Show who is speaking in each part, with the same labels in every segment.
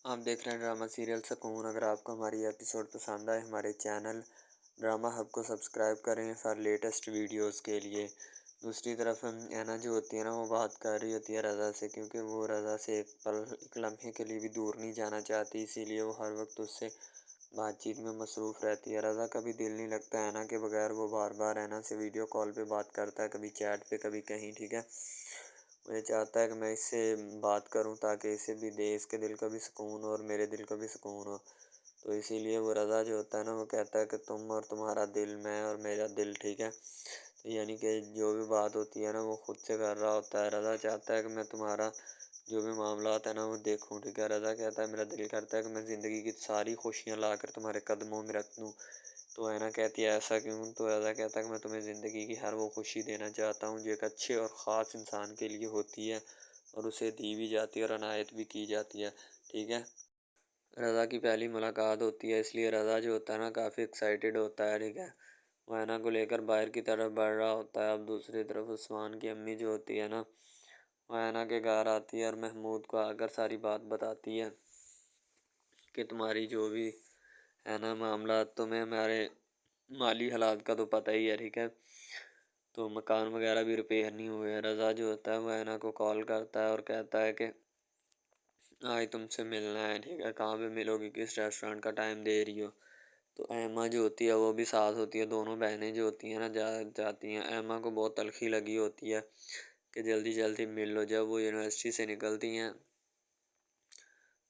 Speaker 1: آپ دیکھ رہے ہیں ڈرامہ سیریل سکون۔ اگر آپ کو ہماری ایپیسوڈ پسند آئے ہمارے چینل ڈرامہ ہب کو سبسکرائب کریں فار لیٹسٹ ویڈیوز کے لیے۔ دوسری طرف اینا جو ہوتی ہے نا وہ بات کر رہی ہوتی ہے رضا سے، کیونکہ وہ رضا سے ایک لمحے کے لیے بھی دور نہیں جانا چاہتی، اسی لیے وہ ہر وقت اس سے بات چیت میں مصروف رہتی ہے۔ رضا کا بھی دل نہیں لگتا اینا کے بغیر، وہ بار بار اینا سے ویڈیو کال پہ بات کرتا ہے، کبھی چیٹ پہ کبھی کہیں، ٹھیک ہے۔ مجھے چاہتا ہے کہ میں اس سے بات کروں تاکہ اسے بھی دے، اس کے دل کو بھی سکون ہو اور میرے دل کو بھی سکون ہو۔ تو اسی لیے وہ رضا جو ہوتا ہے نا وہ کہتا ہے کہ تم اور تمہارا دل، میں اور میرا دل، ٹھیک ہے۔ تو یعنی کہ جو بھی بات ہوتی ہے نا وہ خود سے کر رہا ہوتا ہے۔ رضا چاہتا ہے کہ میں تمہارا جو بھی معاملات ہیں نا وہ دیکھوں، ٹھیک ہے۔ رضا کہتا ہے میرا دل کرتا ہے کہ میں زندگی کی ساری خوشیاں لا کر تمہارے قدموں میں رکھ دوں۔ تو اینا کہتی ہے ایسا کیوں؟ تو رضا کہتا ہے کہ میں تمہیں زندگی کی ہر وہ خوشی دینا چاہتا ہوں جو ایک اچھے اور خاص انسان کے لیے ہوتی ہے اور اسے دی بھی جاتی ہے اور عنایت بھی کی جاتی ہے، ٹھیک ہے۔ رضا کی پہلی ملاقات ہوتی ہے، اس لیے رضا جو ہوتا ہے نا کافی ایکسائٹیڈ ہوتا ہے، ٹھیک ہے۔ وہ اینا کو لے کر باہر کی طرف بڑھ رہا ہوتا ہے۔ اب دوسری طرف عثمان کی امی جو ہوتی ہے نا وہ اینا کے گھر آتی ہے اور محمود کو آ کر ساری بات بتاتی ہے کہ تمہاری جو بھی ہے نا معاملات، تمہیں ہمارے مالی حالات کا تو پتہ ہی ہے، ٹھیک ہے۔ تو مکان وغیرہ بھی ریپیئر نہیں ہوئے ہیں۔ رضا جو ہوتا ہے وہ اینا کو کال کرتا ہے اور کہتا ہے کہ آج تم سے ملنا ہے، ٹھیک ہے، کہاں پہ ملو گی، کس ریسٹورنٹ کا ٹائم دے رہی ہو۔ تو ایما جو ہوتی ہے وہ بھی ساتھ ہوتی ہے، دونوں بہنیں جو ہوتی ہیں نا جاتی ہیں۔ ایما کو بہت تلخی لگی ہوتی ہے کہ جلدی جلدی مل لو۔ جب وہ یونیورسٹی سے نکلتی ہیں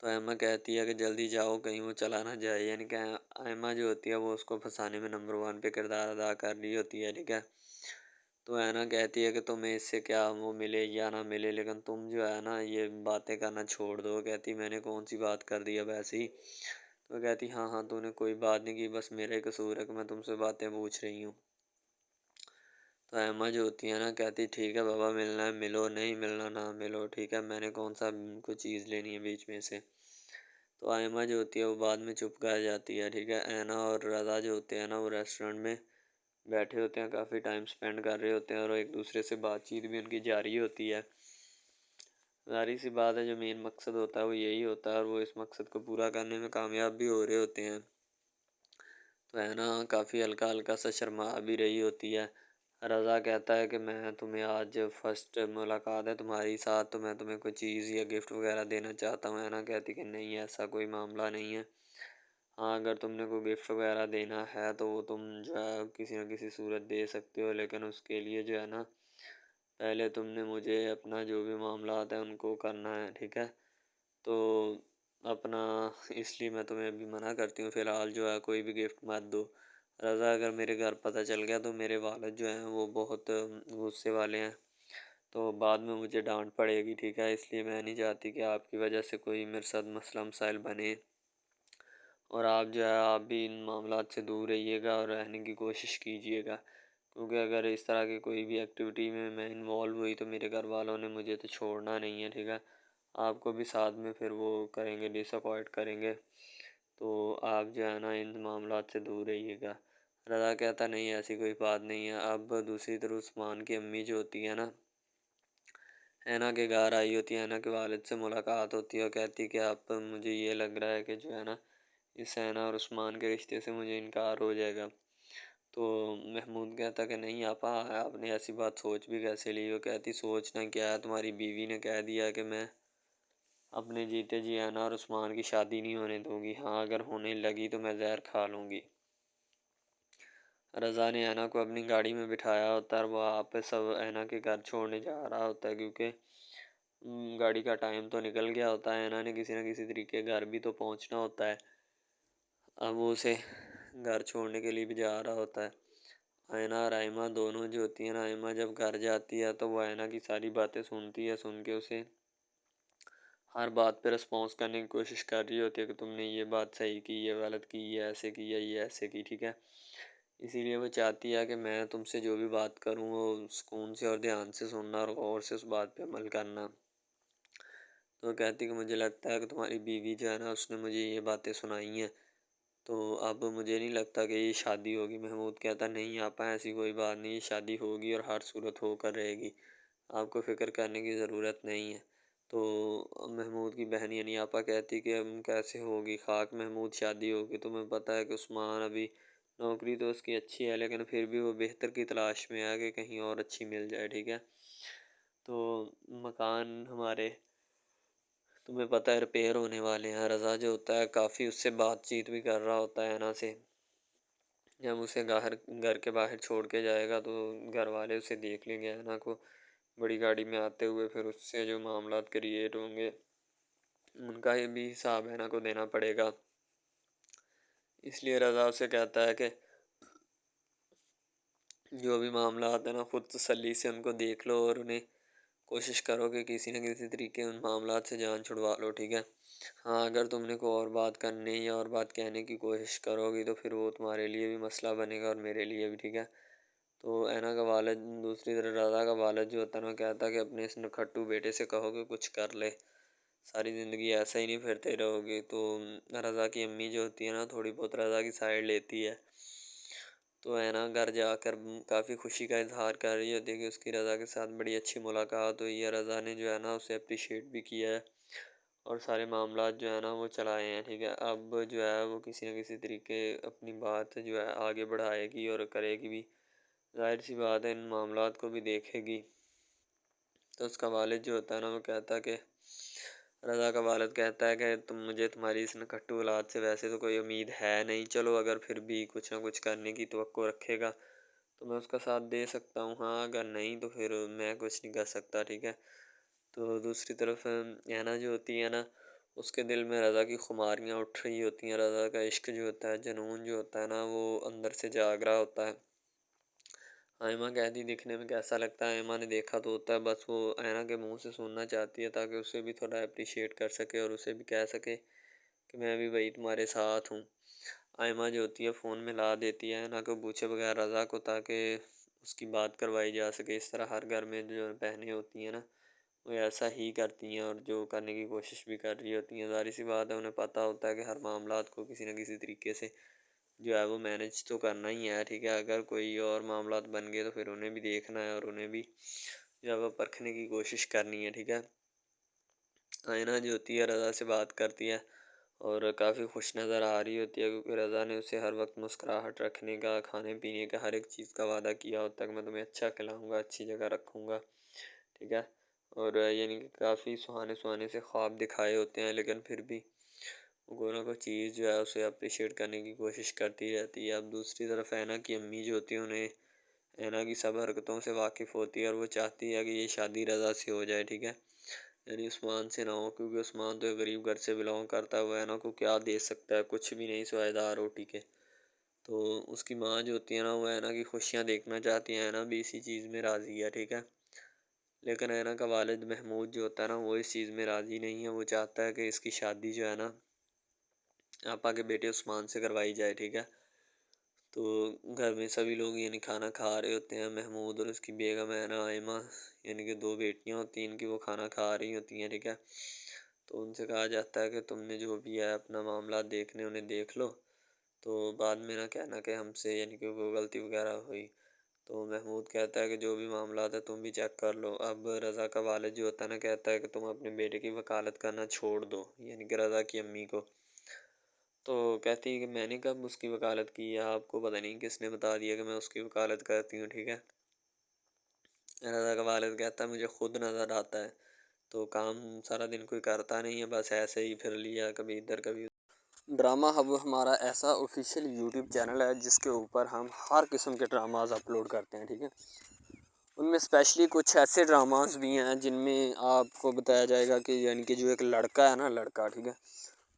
Speaker 1: تو ایما کہتی ہے کہ جلدی جاؤ کہیں وہ چلا نہ جائے، یعنی کہ ایما جو ہوتی ہے وہ اس کو پھنسانے میں نمبر 1 پہ کردار ادا کر رہی ہوتی ہے، ٹھیک ہے۔ تو اینا کہتی ہے کہ تمہیں اس سے کیا، وہ ملے یا نہ ملے، لیکن تم جو ہے نا یہ باتیں کرنا چھوڑ دو۔ کہتی میں نے کون سی بات کر دی اب ایسی ہی؟ تو کہتی ہاں ہاں تو نے کوئی بات نہیں کی، بس میرے قصور ہے کہ میں تم سے باتیں پوچھ رہی ہوں۔ تو ایما جو ہوتی ہے نا کہتی ٹھیک ہے بابا، ملنا ہے ملو، نہیں ملنا نہ ملو، ٹھیک ہے، میں نے کون سا کوئی چیز لینی ہے بیچ میں سے۔ تو ایما جو ہوتی ہے وہ بعد میں چپ کر جاتی ہے، ٹھیک ہے۔ اینا اور رضا جو ہوتے ہیں نا وہ ریسٹورنٹ میں بیٹھے ہوتے ہیں، کافی ٹائم سپینڈ کر رہے ہوتے ہیں اور ایک دوسرے سے بات چیت بھی ان کی جاری ہوتی ہے۔ ظاہر سی بات ہے جو مین مقصد ہوتا ہے وہ یہی ہوتا ہے اور وہ اس مقصد کو پورا کرنے میں کامیاب بھی ہو رہے ہوتے ہیں۔ تو اینا کافی ہلکا ہلکا سا شرما بھی رہی ہوتی ہے۔ رضا کہتا ہے کہ میں تمہیں آج فرسٹ ملاقات ہے تمہاری ساتھ، تو میں تمہیں کوئی چیز یا گفٹ وغیرہ دینا چاہتا ہوں۔ اینا کہتی کہ نہیں ایسا کوئی معاملہ نہیں ہے، ہاں اگر تم نے کوئی گفٹ وغیرہ دینا ہے تو وہ تم جو ہے کسی نہ کسی صورت دے سکتے ہو، لیکن اس کے لیے جو ہے نا پہلے تم نے مجھے اپنا جو بھی معاملات ہیں ان کو کرنا ہے، ٹھیک ہے۔ تو اپنا اس لیے میں تمہیں ابھی منع کرتی ہوں، فی الحال جو ہے کوئی بھی گفٹ مت دو۔ رضا اگر میرے گھر پتہ چل گیا تو میرے والد جو ہیں وہ بہت غصے والے ہیں، تو بعد میں مجھے ڈانٹ پڑے گی، ٹھیک ہے۔ اس لیے میں نہیں چاہتی کہ آپ کی وجہ سے کوئی میرے ساتھ مسئلہ مسائل بنے، اور آپ جو ہے آپ بھی ان معاملات سے دور رہیے گا اور رہنے کی کوشش کیجیے گا، کیونکہ اگر اس طرح کی کوئی بھی ایکٹیویٹی میں انوالو ہوئی تو میرے گھر والوں نے مجھے تو چھوڑنا نہیں ہے، ٹھیک ہے۔ آپ کو بھی ساتھ میں پھر وہ کریں گے، ڈس اپوائنٹ کریں گے، تو آپ جو ہے نا ان معاملات سے دور رہیے گا۔ رضا کہتا نہیں ایسی کوئی بات نہیں ہے۔ اب دوسری طرف عثمان کی امی جو ہوتی ہے نا اینا کے گھر آئی ہوتی ہے، اینا کے والد سے ملاقات ہوتی ہے اور کہتی کہ اب مجھے یہ لگ رہا ہے کہ جو ہے نا اس اینا اور عثمان کے رشتے سے مجھے انکار ہو جائے گا۔ تو محمود کہتا کہ نہیں آپا، آپ نے ایسی بات سوچ بھی کیسے لی؟ وہ کہتی سوچنا کیا ہے، تمہاری بیوی نے کہہ دیا کہ میں اپنے جیتے جی اینا اور عثمان کی شادی نہیں ہونے دوں گی، ہاں اگر ہونے لگی تو میں زہر کھا لوں گی۔ رضا نے اینا کو اپنی گاڑی میں بٹھایا ہوتا ہے اور وہ آپ سب اینا کے گھر چھوڑنے جا رہا ہوتا ہے، کیونکہ گاڑی کا ٹائم تو نکل گیا ہوتا ہے، اینا نے کسی نہ کسی طریقے گھر بھی تو پہنچنا ہوتا ہے۔ اب وہ اسے گھر چھوڑنے کے لیے بھی جا رہا ہوتا ہے۔ اینا اور ایما دونوں جو ہوتی ہیں نا، ایما جب گھر جاتی ہے تو وہ اینا کی ساری باتیں سنتی ہے، سن کے اسے ہر بات پہ رسپانس کرنے کی کوشش کر رہی ہوتی ہے کہ تم نے یہ بات صحیح کی، یہ غلط کی، یہ ایسے کی یا یہ ایسے کی، ٹھیک ہے۔ اسی لیے وہ چاہتی ہے کہ میں تم سے جو بھی بات کروں وہ سکون سے اور دھیان سے سننا اور غور سے اس بات پہ عمل کرنا۔ تو کہتی کہ مجھے لگتا ہے کہ تمہاری بیوی جو ہے نا اس نے مجھے یہ باتیں سنائی ہیں، تو اب مجھے نہیں لگتا کہ یہ شادی ہوگی۔ محمود کہتا نہیں آپا ایسی کوئی بات نہیں، شادی ہوگی اور ہر صورت ہو کر رہے گی، آپ کو فکر کرنے کی ضرورت نہیں ہے۔ تو محمود کی بہن یعنی آپا کہتی کہ کیسے ہوگی خاک محمود شادی ہوگی، تمہیں پتہ ہے کہ عثمان ابھی نوکری تو اس کی اچھی ہے لیکن پھر بھی وہ بہتر کی تلاش میں ہے کہ کہیں اور اچھی مل جائے، ٹھیک ہے۔ تو مکان ہمارے تمہیں پتہ ہے ریپیئر ہونے والے ہیں، رضا جو ہوتا ہے کافی اس سے بات چیت بھی کر رہا ہوتا ہے اینا سے، جب اسے گھر کے باہر چھوڑ کے جائے گا تو گھر والے اسے دیکھ لیں گے اینا کو بڑی گاڑی میں آتے ہوئے، پھر اس سے جو معاملات کریٹ ہوں گے ان کا یہ بھی حساب اینا کو دینا پڑے گا۔ اس لیے رضا اسے کہتا ہے کہ جو بھی معاملات ہیں نا خود تسلی سے ان کو دیکھ لو اور انہیں کوشش کرو کہ کسی نہ کسی طریقے ان معاملات سے جان چھڑوا لو، ٹھیک ہے۔ ہاں اگر تم نے کوئی اور بات کرنے یا اور بات کہنے کی کوشش کرو گی تو پھر وہ تمہارے لیے بھی مسئلہ بنے گا اور میرے لیے بھی، ٹھیک ہے۔ تو اینا کا والد دوسری طرف رضا کا والد جو ہوتا ہے نا کہتا ہے کہ اپنے اس نکھٹو بیٹے سے کہو کہ کچھ کر لے، ساری زندگی ایسا ہی نہیں پھرتے رہو گے۔ تو رضا کی امی جو ہوتی ہے نا تھوڑی بہت رضا کی سائڈ لیتی ہے، تو اینا گھر جا کر کافی خوشی کا اظہار کر رہی ہوتی ہے کہ اس کی رضا کے ساتھ بڑی اچھی ملاقات ہوئی ہے، رضا نے جو ہے نا اسے اپریشیٹ بھی کیا ہے اور سارے معاملات جو ہے نا وہ چلائے ہیں، ٹھیک ہے۔ اب جو ہے وہ کسی نہ کسی طریقے اپنی بات جو ہے آگے بڑھائے گی اور کرے گی بھی، ظاہر سی بات ہے ان معاملات کو بھی دیکھے گی۔ تو اس کا والد جو ہوتا ہے نا وہ کہتا ہے کہ رضا کا والد کہتا ہے کہ مجھے تمہاری اس نکھٹو اولاد سے ویسے تو کوئی امید ہے نہیں، چلو اگر پھر بھی کچھ نہ کچھ کرنے کی توقع رکھے گا تو میں اس کا ساتھ دے سکتا ہوں، ہاں اگر نہیں تو پھر میں کچھ نہیں کر سکتا، ٹھیک ہے۔ تو دوسری طرف اینا جو ہوتی ہے نا اس کے دل میں رضا کی خماریاں اٹھ رہی ہوتی ہیں، رضا کا عشق جو ہوتا ہے، جنون جو ہوتا ہے نا وہ اندر سے جاگ رہا ہوتا ہے۔ آئمہ کہتی دکھنے میں کیسا لگتا ہے، آئمہ نے دیکھا تو ہوتا ہے، بس وہ اینا کے منہ سے سننا چاہتی ہے تاکہ اسے بھی تھوڑا اپریشیٹ کر سکے اور اسے بھی کہہ سکے کہ میں بھی بھائی تمہارے ساتھ ہوں۔ آئمہ جو ہوتی ہے فون میں لا دیتی ہے اینا کو پوچھے بغیر رضا کو تاکہ اس کی بات کروائی جا سکے۔ اس طرح ہر گھر میں جو بہنیں ہوتی ہیں نا وہ ایسا ہی کرتی ہیں اور جو کرنے کی کوشش بھی کر رہی ہوتی ہیں، ظاہر سی بات ہے انہیں پتہ ہوتا ہے کہ ہر معاملات کو کسی نہ کسی طریقے سے جو ہے وہ مینج تو کرنا ہی ہے، ٹھیک ہے۔ اگر کوئی اور معاملات بن گئے تو پھر انہیں بھی دیکھنا ہے اور انہیں بھی جو ہے وہ پرکھنے کی کوشش کرنی ہے، ٹھیک ہے۔ آئینہ جو ہوتی ہے رضا سے بات کرتی ہے اور کافی خوش نظر آ رہی ہوتی ہے کیونکہ رضا نے اسے ہر وقت مسکراہٹ رکھنے کا، کھانے پینے کا، ہر ایک چیز کا وعدہ کیا ہوتا ہے کہ میں تمہیں اچھا کھلاؤں گا، اچھی جگہ رکھوں گا، ٹھیک ہے۔ اور یعنی کہ کافی سہانے سہانے سے خواب دکھائے ہوتے ہیں لیکن پھر بھی وہ کوئی نہ کوئی چیز جو ہے اسے اپریشیٹ کرنے کی کوشش کرتی رہتی ہے۔ اب دوسری طرف اینا کی امی جو ہوتی ہیں انہیں اینا کی سب حرکتوں سے واقف ہوتی ہے اور وہ چاہتی ہے کہ یہ شادی رضا سے ہو جائے، ٹھیک ہے، یعنی عثمان سے نہ ہو، کیونکہ عثمان تو ایک غریب گھر سے بلانگ کرتا ہے، وہ اینا کو کیا دے سکتا ہے، کچھ بھی نہیں سوائے دال روٹی کے۔ تو اس کی ماں جو ہوتی ہے نا وہ اینا کی خوشیاں دیکھنا چاہتی ہیں، اینا بھی اسی چیز میں راضی ہے، ٹھیک ہے، لیکن اینا کا والد محمود جو ہوتا ہے نا وہ اس چیز میں راضی نہیں ہے، وہ چاہتا ہے کہ اس کی شادی جو ہے نا آپا کے بیٹے عثمان سے کروائی جائے، ٹھیک ہے۔ تو گھر میں سبھی لوگ یعنی کھانا کھا رہے ہوتے ہیں، محمود اور اس کی بیگم اینا آئمہ یعنی کہ دو بیٹیاں ہوتی ہیں ان کی، وہ کھانا کھا رہی ہوتی ہیں، ٹھیک ہے۔ تو ان سے کہا جاتا ہے کہ تم نے جو بھی ہے اپنا معاملات دیکھنے انہیں دیکھ لو، تو بعد میں نہ کہنا کہ ہم سے یعنی کہ کوئی غلطی وغیرہ ہوئی۔ تو محمود کہتا ہے کہ جو بھی معاملات ہے تم بھی چیک کر لو۔ اب رضا کا والد جو ہوتا ہے نا کہتا ہے کہ تم اپنے بیٹے کی وکالت کرنا چھوڑ دو، یعنی کہ رضا کی امی کو۔ تو کہتی ہے کہ میں نے کب اس کی وکالت کی ہے، آپ کو پتہ نہیں کس نے بتا دیا کہ میں اس کی وکالت کرتی ہوں، ٹھیک ہے۔ رضا کا والد کہتا ہے مجھے خود نظر آتا ہے، تو کام سارا دن کوئی کرتا نہیں ہے، بس ایسے ہی پھر لیا کبھی ادھر کبھی ادھر۔ ڈرامہ ہب ہمارا ایسا آفیشیل یوٹیوب چینل ہے جس کے اوپر ہم ہر قسم کے ڈراماز اپلوڈ کرتے ہیں، ٹھیک ہے۔ ان میں اسپیشلی کچھ ایسے ڈراماز بھی ہیں جن میں آپ کو بتایا جائے گا کہ یعنی کہ جو ایک لڑکا ہے نا، لڑکا، ٹھیک ہے،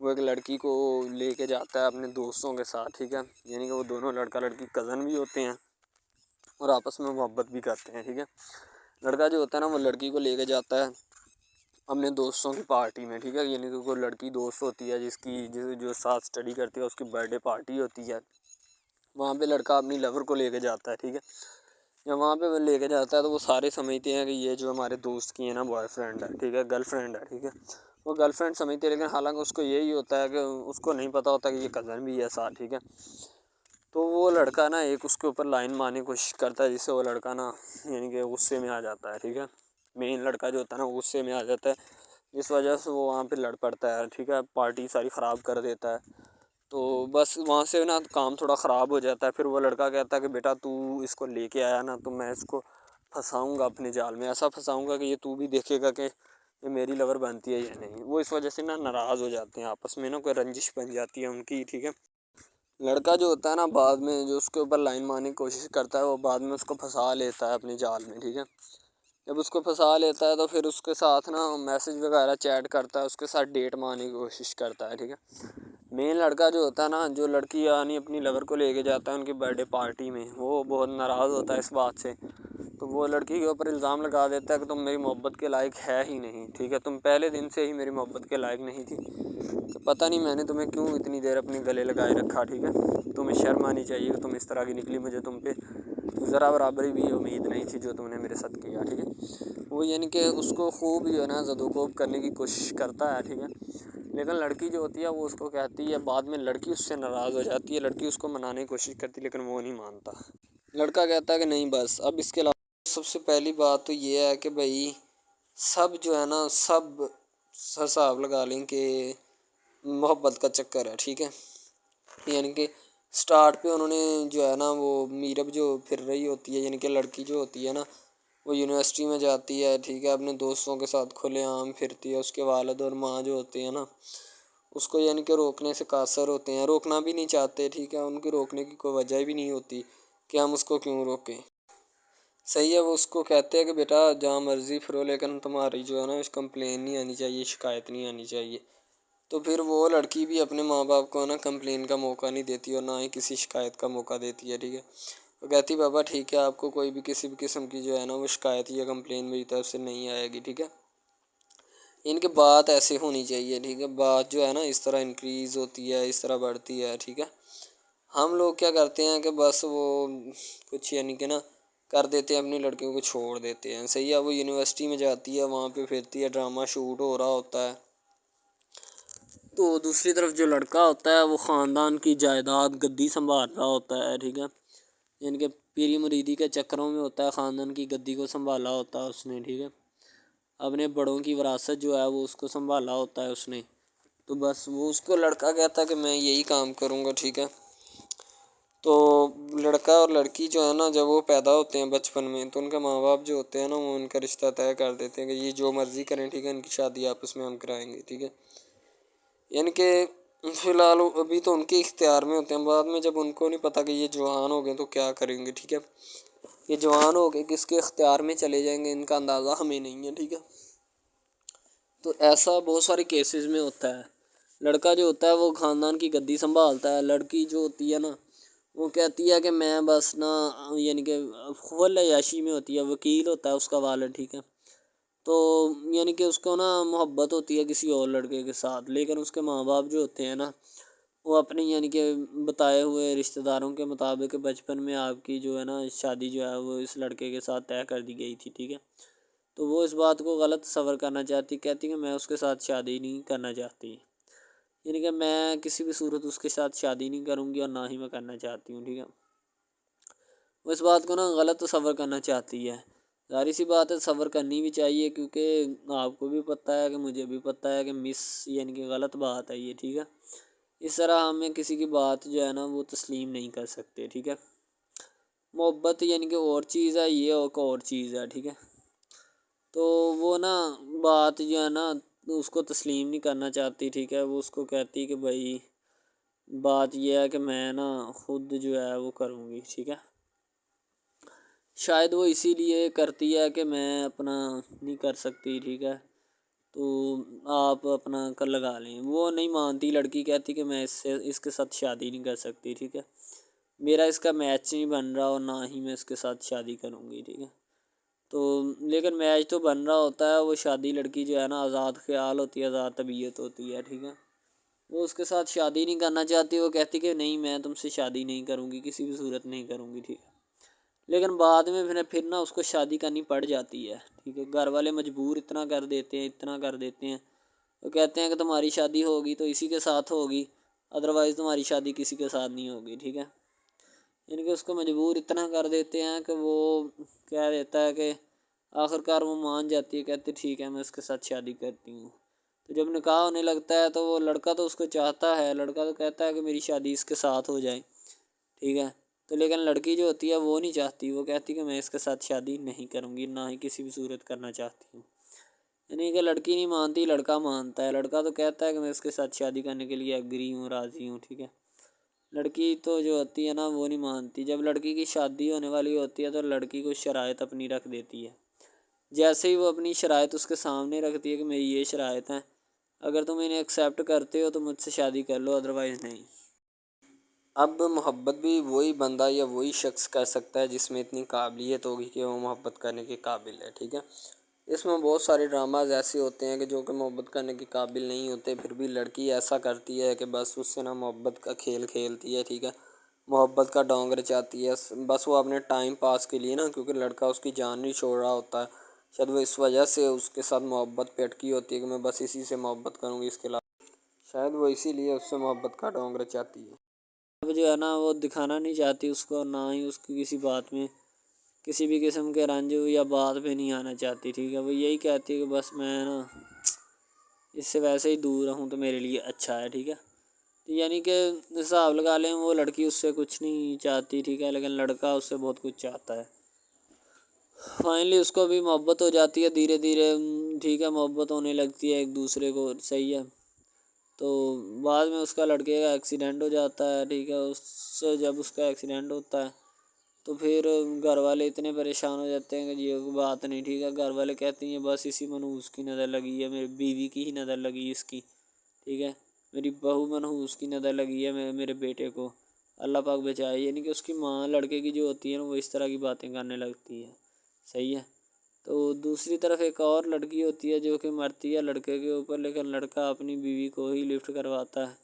Speaker 1: وہ ایک لڑکی کو لے کے جاتا ہے اپنے دوستوں کے ساتھ، ٹھیک ہے، یعنی کہ وہ دونوں لڑکا لڑکی کزن بھی ہوتے ہیں اور آپس میں محبت بھی کرتے ہیں، ٹھیک ہے۔ لڑکا جو ہوتا ہے نا وہ لڑکی کو لے کے جاتا ہے اپنے دوستوں کی پارٹی میں، ٹھیک ہے، یعنی کہ کوئی لڑکی دوست ہوتی ہے جو ساتھ اسٹڈی کرتی ہے، اس کی برتھ ڈے پارٹی ہوتی ہے، وہاں پہ لڑکا اپنی لور کو لے کے جاتا ہے، ٹھیک ہے۔ جب وہاں پہ وہ لے کے جاتا ہے تو وہ سارے سمجھتے ہیں کہ یہ جو ہمارے دوست کی ہے نا بوائے فرینڈ ہے، ٹھیک ہے، گرل فرینڈ ہے، ٹھیک ہے، وہ گرل فرینڈ سمجھتے ہیں، لیکن حالانکہ اس کو یہی ہوتا ہے کہ اس کو نہیں پتہ ہوتا کہ یہ کزن بھی ہے ساتھ، ٹھیک ہے۔ تو وہ لڑکا نا ایک اس کے اوپر لائن مارنے کی کوشش کرتا ہے، جس سے وہ لڑکا نا یعنی کہ غصے میں آ جاتا ہے، ٹھیک ہے، مین لڑکا جو ہوتا ہے نا غصے میں آ جاتا ہے،
Speaker 2: اس وجہ سے وہ وہاں پہ لڑ پڑتا ہے، ٹھیک ہے، پارٹی ساری خراب کر دیتا ہے۔ تو بس وہاں سے نا کام تھوڑا خراب ہو جاتا ہے۔ پھر وہ لڑکا کہتا ہے کہ بیٹا تو اس کو لے کے آیا نا، تو میں اس کو پھنساؤں گا اپنے جال میں، ایسا پھنساؤں گا کہ یہ تو بھی دیکھے گا کہ یہ میری لور بنتی ہے یا نہیں۔ وہ اس وجہ سے نا ناراض ہو جاتے ہیں آپس میں، نا کوئی رنجش بن جاتی ہے ان کی، ٹھیک ہے۔ لڑکا جو ہوتا ہے نا بعد میں جو اس کے اوپر لائن مارنے کی کوشش کرتا ہے، وہ بعد میں اس کو پھنسا لیتا ہے اپنے جال میں، ٹھیک ہے۔ جب اس کو پھنسا لیتا ہے تو پھر اس کے ساتھ نا میسج وغیرہ چیٹ کرتا ہے، اس کے ساتھ ڈیٹ مارنے کی کوشش کرتا ہے، ٹھیک ہے۔ مین لڑکا جو ہوتا ہے نا، جو لڑکی یعنی اپنی لور کو لے کے جاتا ہے ان کی برتھ ڈے پارٹی میں، وہ بہت ناراض ہوتا ہے اس بات سے۔ تو وہ لڑکی کے اوپر الزام لگا دیتا ہے کہ تم میری محبت کے لائق ہے ہی نہیں، ٹھیک ہے، تم پہلے دن سے ہی میری محبت کے لائق نہیں تھی، کہ پتہ نہیں میں نے تمہیں کیوں اتنی دیر اپنے گلے لگائے رکھا، ٹھیک ہے۔ تمہیں شرم آنی چاہیے کہ تم اس طرح کی نکلی، مجھے تم پہ ذرا برابری بھی امید نہیں تھی جو تم نے میرے ساتھ کیا، ٹھیک ہے۔ وہ یعنی کہ اس کو خوب جو ہے نا زد و کوب کرنے کی کوشش کرتا ہے، ٹھیک ہے۔ لیکن لڑکی جو ہوتی ہے وہ اس کو کہتی ہے، بعد میں لڑکی اس سے ناراض ہو جاتی ہے، لڑکی اس کو منانے کی کوشش کرتی ہے لیکن وہ نہیں مانتا۔ لڑکا کہتا ہے کہ نہیں بس اب اس کے علاوہ سب سے پہلی بات تو یہ ہے کہ بھائی سب جو ہے نا سب حساب لگا لیں کہ محبت کا چکر ہے، ٹھیک ہے۔ یعنی کہ سٹارٹ پہ انہوں نے جو ہے نا وہ میرب جو پھر رہی ہوتی ہے، یعنی کہ لڑکی جو ہوتی ہے نا وہ یونیورسٹی میں جاتی ہے، ٹھیک ہے، اپنے دوستوں کے ساتھ کھلے عام پھرتی ہے، اس کے والد اور ماں جو ہوتے ہیں نا اس کو یعنی کہ روکنے سے قاصر ہوتے ہیں، روکنا بھی نہیں چاہتے، ٹھیک ہے، ان کی روکنے کی کوئی وجہ بھی نہیں ہوتی کہ ہم اس کو کیوں روکیں، صحیح ہے۔ وہ اس کو کہتے ہیں کہ بیٹا جہاں مرضی پھرو لیکن تمہاری جو ہے نا کمپلین نہیں آنی چاہیے، شکایت نہیں آنی چاہیے۔ تو پھر وہ لڑکی بھی اپنے ماں باپ کو نا کمپلین کا موقع نہیں دیتی اور نہ ہی کسی شکایت کا موقع دیتی ہے، ٹھیک ہے۔ وہ کہتی بابا ٹھیک ہے، آپ کو کوئی بھی کسی بھی قسم کی جو ہے نا وہ شکایت یا کمپلین میری طرف سے نہیں آئے گی، ٹھیک ہے۔ ان کی بات ایسے ہونی چاہیے، ٹھیک ہے، بات جو ہے نا اس طرح انکریز ہوتی ہے، اس طرح بڑھتی ہے، ٹھیک ہے۔ ہم لوگ کیا کرتے ہیں کہ بس وہ کچھ یعنی کہ نا کر دیتے ہیں، اپنی لڑکیوں کو چھوڑ دیتے ہیں، صحیح ہے۔ وہ یونیورسٹی میں جاتی ہے، وہاں پہ پھرتی ہے، ڈرامہ شوٹ ہو رہا ہوتا ہے، تو دوسری طرف جو لڑکا ہوتا ہے وہ خاندان کی جائیداد گدی سنبھال رہا ہوتا ہے، ٹھیک ہے، یعنی کہ پیری مریدی کے چکروں میں ہوتا ہے، خاندان کی گدی کو سنبھالا ہوتا ہے اس نے، ٹھیک ہے، اپنے بڑوں کی وراثت جو ہے وہ اس کو سنبھالا ہوتا ہے اس نے۔ تو بس وہ اس کو لڑکا کہتا ہے کہ میں یہی کام کروں گا، ٹھیک ہے۔ تو لڑکا اور لڑکی جو ہے نا جب وہ پیدا ہوتے ہیں بچپن میں تو ان کے ماں باپ جو ہوتے ہیں نا وہ ان کا رشتہ طے کر دیتے ہیں کہ یہ جو مرضی کریں، ٹھیک ہے، ان کی شادی آپس میں ہم کرائیں گے، ٹھیک ہے۔ یعنی کہ فی الحال ابھی تو ان کے اختیار میں ہوتے ہیں، بعد میں جب ان کو نہیں پتہ کہ یہ جوان ہو گئے تو کیا کریں گے، ٹھیک ہے، یہ جوان ہو گئے کس کے اختیار میں چلے جائیں گے ان کا اندازہ ہمیں نہیں ہے، ٹھیک ہے۔ تو ایسا بہت سارے کیسز میں ہوتا ہے۔ لڑکا جو ہوتا ہے وہ خاندان کی گدی سنبھالتا ہے، لڑکی جو ہوتی ہے نا وہ کہتی ہے کہ میں بس نا یعنی کہ فل عیاشی میں ہوتی ہے، وکیل ہوتا ہے اس کا والد، ٹھیک ہے۔ تو یعنی کہ اس کو نا محبت ہوتی ہے کسی اور لڑکے کے ساتھ، لیکن اس کے ماں باپ جو ہوتے ہیں نا وہ اپنی یعنی کہ بتائے ہوئے رشتہ داروں کے مطابق بچپن میں آپ کی جو ہے نا شادی جو ہے وہ اس لڑکے کے ساتھ طے کر دی گئی تھی، ٹھیک ہے۔ تو وہ اس بات کو غلط تصور کرنا چاہتی، کہتی کہ میں اس کے ساتھ شادی نہیں کرنا چاہتی، یعنی کہ میں کسی بھی صورت اس کے ساتھ شادی نہیں کروں گی اور نہ ہی میں کرنا چاہتی ہوں، ٹھیک ہے۔ وہ اس بات کو نا غلط تصور کرنا چاہتی ہے، ظاہر سی بات ہے صبر کرنی بھی چاہیے، کیونکہ آپ کو بھی پتہ ہے کہ مجھے بھی پتہ ہے کہ یعنی کہ غلط بات ہے یہ، ٹھیک ہے۔ اس طرح ہمیں کسی کی بات جو ہے نا وہ تسلیم نہیں کر سکتے، ٹھیک ہے۔ محبت یعنی کہ اور چیز ہے، یہ اور چیز ہے، ٹھیک ہے۔ تو وہ نا بات جو ہے نا اس کو تسلیم نہیں کرنا چاہتی، ٹھیک ہے، وہ اس کو کہتی کہ بھائی بات یہ ہے کہ میں نا خود جو ہے وہ کروں گی، ٹھیک ہے۔ شاید وہ اسی لیے کرتی ہے کہ میں اپنا نہیں کر سکتی، ٹھیک ہے، تو آپ اپنا کر لگا لیں۔ وہ نہیں مانتی، لڑکی کہتی کہ میں اس کے ساتھ شادی نہیں کر سکتی، ٹھیک ہے، میرا اس کا میچ نہیں بن رہا اور نہ ہی میں اس کے ساتھ شادی کروں گی، ٹھیک ہے۔ تو لیکن میچ تو بن رہا ہوتا ہے، وہ شادی لڑکی جو ہے نا آزاد خیال ہوتی ہے، آزاد طبیعت ہوتی ہے، ٹھیک ہے، وہ اس کے ساتھ شادی نہیں کرنا چاہتی، وہ کہتی کہ نہیں میں تم سے شادی نہیں کروں گی، کسی بھی صورت نہیں کروں گی، ٹھیک ہے۔ لیکن بعد میں پھر نا اس کو شادی کرنی پڑ جاتی ہے، ٹھیک ہے، گھر والے مجبور اتنا کر دیتے ہیں، وہ کہتے ہیں کہ تمہاری شادی ہوگی تو اسی کے ساتھ ہوگی، ادروائز تمہاری شادی کسی کے ساتھ نہیں ہوگی، ٹھیک ہے۔ یعنی کہ اس کو مجبور اتنا کر دیتے ہیں کہ وہ کہہ دیتا ہے کہ آخر کار وہ مان جاتی ہے، کہتے ٹھیک ہے میں اس کے ساتھ شادی کرتی ہوں۔ تو جب نکاح ہونے لگتا ہے تو وہ لڑکا تو اس کو چاہتا ہے، لڑکا تو کہتا ہے کہ میری شادی اس کے ساتھ ہو جائے، ٹھیک ہے، تو لیکن لڑکی جو ہوتی ہے وہ نہیں چاہتی، وہ کہتی کہ میں اس کے ساتھ شادی نہیں کروں گی، نہ ہی کسی بھی صورت کرنا چاہتی ہوں۔ یعنی کہ لڑکی نہیں مانتی، لڑکا مانتا ہے، لڑکا تو کہتا ہے کہ میں اس کے ساتھ شادی کرنے کے لیے ایگری ہوں، راضی ہوں، ٹھیک ہے۔ لڑکی تو جو ہوتی ہے نا وہ نہیں مانتی، جب لڑکی کی شادی ہونے والی ہوتی ہے تو لڑکی کو شرائط اپنی رکھ دیتی ہے، جیسے ہی وہ اپنی شرائط اس کے سامنے رکھتی ہے کہ میری یہ شرائط ہیں، اگر تم انہیں ایکسیپٹ کرتے ہو تو مجھ سے شادی کر لو، ادروائز نہیں۔ اب محبت بھی وہی بندہ یا وہی شخص کر سکتا ہے جس میں اتنی قابلیت ہوگی کہ وہ محبت کرنے کے قابل ہے، ٹھیک ہے۔ اس میں بہت سارے ڈراماز ایسے ہوتے ہیں کہ جو کہ محبت کرنے کے قابل نہیں ہوتے، پھر بھی لڑکی ایسا کرتی ہے کہ بس اس سے نا محبت کا کھیل کھیلتی ہے، ٹھیک ہے، محبت کا ڈونگ رچاتی ہے، بس وہ اپنے ٹائم پاس کے لیے نا، کیونکہ لڑکا اس کی جان نہیں چھوڑ رہا ہوتا ہے، شاید وہ اس وجہ سے اس کے ساتھ محبت پہ اٹکی ہوتی ہے کہ میں بس اسی سے محبت کروں گی، اس کے علاوہ شاید وہ اسی لیے اس سے محبت کا ڈونگ رچاتی ہے۔ اب جو ہے نا وہ دکھانا نہیں چاہتی اس کو، نہ ہی اس کی کسی بات میں کسی بھی قسم کے رنج یا بات پہ نہیں آنا چاہتی، ٹھیک ہے، وہ یہی کہتی ہے کہ بس میں نا اس سے ویسے ہی دور رہوں تو میرے لیے اچھا ہے، ٹھیک ہے۔ یعنی کہ حساب لگا لیں وہ لڑکی اس سے کچھ نہیں چاہتی، ٹھیک ہے، لیکن لڑکا اس سے بہت کچھ چاہتا ہے۔ فائنلی اس کو بھی محبت ہو جاتی ہے دھیرے دھیرے، ٹھیک ہے، محبت ہونے لگتی ہے ایک دوسرے کو، صحیح ہے۔ تو بعد میں اس کا لڑکے کا ایکسیڈنٹ ہو جاتا ہے، ٹھیک ہے، اس سے جب اس کا ایکسیڈنٹ ہوتا ہے تو پھر گھر والے اتنے پریشان ہو جاتے ہیں کہ یہ بات نہیں، ٹھیک ہے، گھر والے کہتے ہیں بس اسی منحوس کی نظر لگی ہے، میری بیوی کی ہی نظر لگی اس کی، ٹھیک ہے، میری بہو منحوس کی نظر لگی ہے میرے بیٹے کو، اللہ پاک بچائے۔ یعنی کہ اس کی ماں لڑکے کی جو ہوتی ہے نا وہ اس طرح کی باتیں کرنے لگتی ہے، صحیح ہے۔ تو دوسری طرف ایک اور لڑکی ہوتی ہے جو کہ مرتی ہے لڑکے کے اوپر، لیکن لڑکا اپنی بیوی کو ہی لفٹ کرواتا ہے،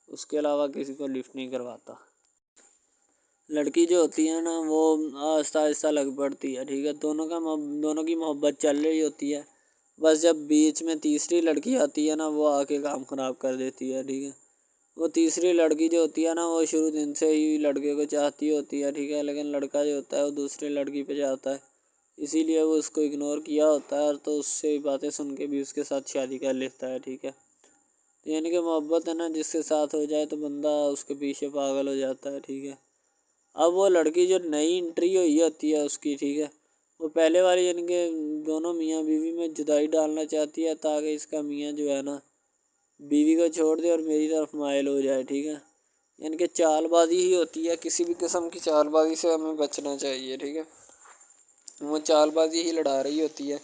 Speaker 2: اس کے علاوہ کسی کو لفٹ نہیں کرواتا۔ لڑکی جو ہوتی ہے نا وہ آہستہ آہستہ لگ پڑتی ہے، ٹھیک ہے، دونوں کی محبت چل رہی ہوتی ہے، بس جب بیچ میں تیسری لڑکی آتی ہے نا وہ آ کے کام خراب کر دیتی ہے، ٹھیک ہے۔ وہ تیسری لڑکی جو ہوتی ہے نا وہ شروع دن سے ہی لڑکے کو چاہتی ہوتی ہے، ٹھیک ہے، لیکن لڑکا جو ہوتا ہے وہ دوسرے لڑکی پہ جاتا ہے، اسی لیے وہ اس کو اگنور کیا ہوتا ہے، اور تو اس سے باتیں سن کے بھی اس کے ساتھ شادی کر لیتا ہے، ٹھیک ہے۔ یعنی کہ محبت ہے نا جس کے ساتھ ہو جائے تو بندہ اس کے پیچھے پاگل ہو جاتا ہے، ٹھیک ہے۔ اب وہ لڑکی جو نئی انٹری ہوئی ہوتی ہے اس کی، ٹھیک ہے، وہ پہلے والی یعنی کہ دونوں میاں بیوی میں جدائی ڈالنا چاہتی ہے تاکہ اس کا میاں جو ہے نا بیوی کو چھوڑ دے اور میری طرف مائل ہو جائے، ٹھیک ہے۔ یعنی کہ چال بازی ہی ہوتی ہے، کسی بھی قسم کی چال بازی سے ہمیں بچنا چاہیے، ٹھیک ہے۔ وہ چال بازی ہی لڑا رہی ہوتی ہے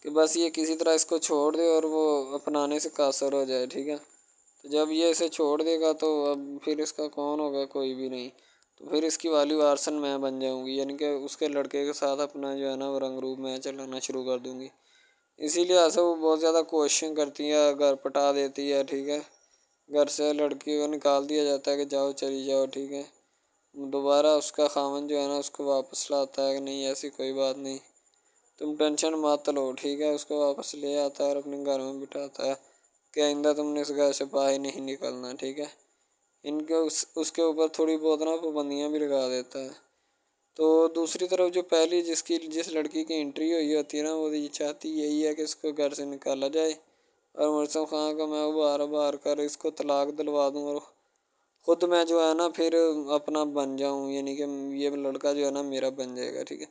Speaker 2: کہ بس یہ کسی طرح اس کو چھوڑ دے اور وہ اپنانے سے قاصر ہو جائے، ٹھیک ہے۔ تو جب یہ اسے چھوڑ دے گا تو اب پھر اس کا کون ہوگا، کوئی بھی نہیں، تو پھر اس کی والی وارثن میں بن جاؤں گی، یعنی کہ اس کے لڑکے کے ساتھ اپنا جو ہے نا وہ رنگ روپ میں چلانا شروع کر دوں گی۔ اسی لیے سے وہ بہت زیادہ کوششیں کرتی ہے، گھر پٹا دیتی ہے، ٹھیک ہے، گھر سے لڑکی کو نکال دیا جاتا ہے کہ جاؤ چلی جاؤ، ٹھیک ہے۔ دوبارہ اس کا خاوند جو ہے نا اس کو واپس لاتا ہے کہ نہیں ایسی کوئی بات نہیں، تم ٹینشن مت لو، ٹھیک ہے، اس کو واپس لے آتا ہے اور اپنے گھر میں بٹھاتا ہے کہ آئندہ تم نے اس گھر سے باہر نہیں نکلنا، ٹھیک ہے۔ ان کے اس کے اوپر تھوڑی بہت نا پابندیاں بھی لگا دیتا ہے۔ تو دوسری طرف جو پہلی جس لڑکی کی انٹری ہوئی ہوتی ہے نا وہ یہ چاہتی یہی ہے کہ اس کو گھر سے نکالا جائے اور مرسم خان کا میں بار کر اس کو طلاق دلوا دوں اور خود میں جو ہے نا پھر اپنا بن جاؤں، یعنی کہ یہ لڑکا جو ہے نا میرا بن جائے گا، ٹھیک ہے۔